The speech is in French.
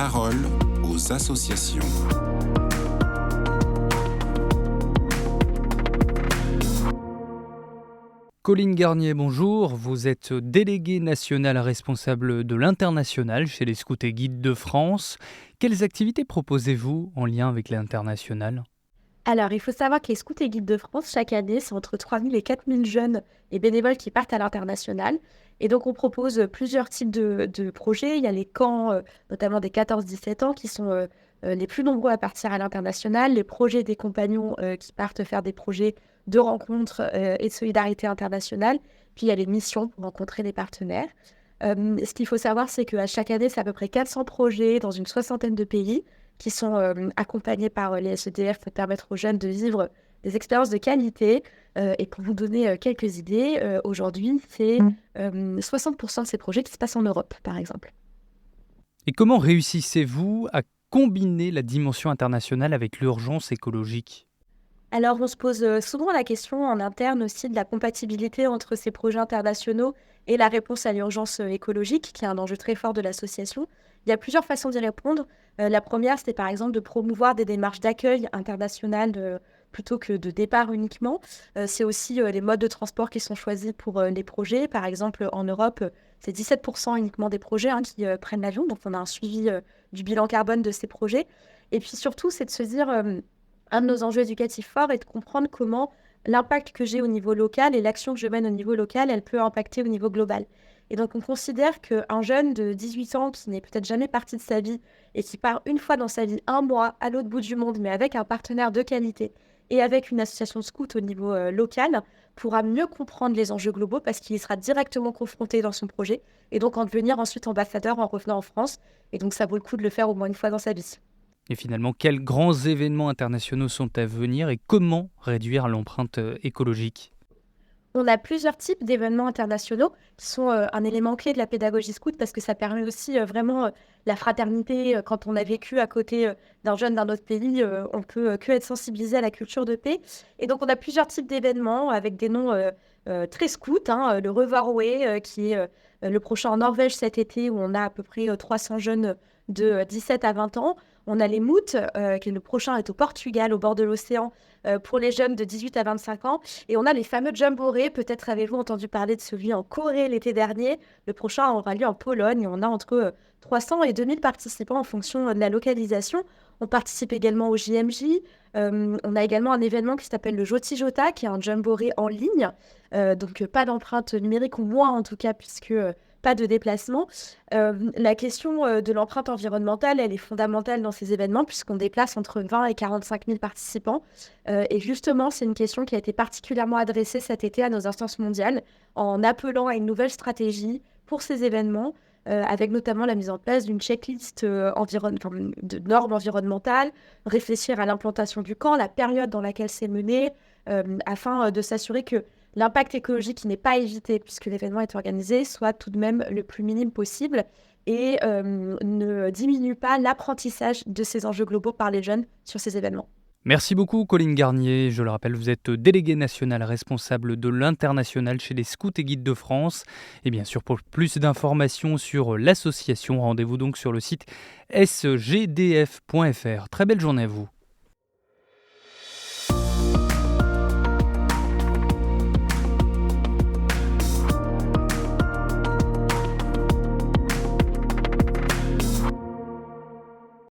parole aux associations. Colline Garnier, bonjour. Vous êtes déléguée nationale responsable de l'international chez les Scouts et Guides de France. Quelles activités proposez-vous en lien avec l'international ? Alors, il faut savoir que les Scouts et Guides de France, chaque année, c'est entre 3 000 et 4 000 jeunes et bénévoles qui partent à l'international. Et donc, on propose plusieurs types de projets. Il y a les camps, notamment des 14-17 ans, qui sont les plus nombreux à partir à l'international. Les projets des compagnons qui partent faire des projets de rencontres et de solidarité internationale. Puis, il y a les missions pour rencontrer des partenaires. Ce qu'il faut savoir, c'est qu'à chaque année, c'est à peu près 400 projets dans une soixantaine de pays qui sont accompagnés par les SEDF pour permettre aux jeunes de vivre des expériences de qualité. Et pour vous donner quelques idées, aujourd'hui, c'est 60% de ces projets qui se passent en Europe, par exemple. Et comment réussissez-vous à combiner la dimension internationale avec l'urgence écologique ? Alors, on se pose souvent la question en interne aussi de la compatibilité entre ces projets internationaux et la réponse à l'urgence écologique, qui est un enjeu très fort de l'association. Il y a plusieurs façons d'y répondre. La première, c'était par exemple de promouvoir des démarches d'accueil international plutôt que de départ uniquement. C'est aussi les modes de transport qui sont choisis pour les projets. Par exemple, en Europe, c'est 17% uniquement des projets qui prennent l'avion. Donc, on a un suivi du bilan carbone de ces projets. Et puis surtout, c'est de se dire... un de nos enjeux éducatifs forts est de comprendre comment l'impact que j'ai au niveau local et l'action que je mène au niveau local, elle peut impacter au niveau global. Et donc, on considère qu'un jeune de 18 ans qui n'est peut-être jamais parti de sa vie et qui part une fois dans sa vie, un mois à l'autre bout du monde, mais avec un partenaire de qualité et avec une association de scouts au niveau local, pourra mieux comprendre les enjeux globaux parce qu'il y sera directement confronté dans son projet et donc en devenir ensuite ambassadeur en revenant en France. Et donc, ça vaut le coup de le faire au moins une fois dans sa vie. Et finalement, quels grands événements internationaux sont à venir et comment réduire l'empreinte écologique ? On a plusieurs types d'événements internationaux qui sont un élément clé de la pédagogie scout parce que ça permet aussi vraiment la fraternité. Quand on a vécu à côté d'un jeune d'un autre pays, on peut que être sensibilisé à la culture de paix. Et donc, on a plusieurs types d'événements avec des noms très scouts. Le Revarway, qui est le prochain en Norvège cet été, où on a à peu près 300 jeunes de 17 à 20 ans. On a les Moot, qui est le prochain est au Portugal, au bord de l'océan, pour les jeunes de 18 à 25 ans. Et on a les fameux Jamboree. Peut-être avez-vous entendu parler de celui en Corée l'été dernier. Le prochain aura lieu en Pologne. On a entre 300 et 2000 participants en fonction de la localisation. On participe également au JMJ. On a également un événement qui s'appelle le Joti Jota, qui est un Jamboree en ligne. Donc, pas d'empreinte numérique, ou moins en tout cas, puisque... pas de déplacement. La question de l'empreinte environnementale, elle est fondamentale dans ces événements puisqu'on déplace entre 20 et 45 000 participants. Et justement, c'est une question qui a été particulièrement adressée cet été à nos instances mondiales en appelant à une nouvelle stratégie pour ces événements, avec notamment la mise en place d'une checklist de normes environnementales, réfléchir à l'implantation du camp, la période dans laquelle c'est mené, afin de s'assurer que l'impact écologique qui n'est pas évité puisque l'événement est organisé soit tout de même le plus minime possible et ne diminue pas l'apprentissage de ces enjeux globaux par les jeunes sur ces événements. Merci beaucoup Colline Garnier. Je le rappelle, vous êtes déléguée nationale responsable de l'international chez les Scouts et Guides de France. Et bien sûr, pour plus d'informations sur l'association, rendez-vous donc sur le site sgdf.fr. Très belle journée à vous.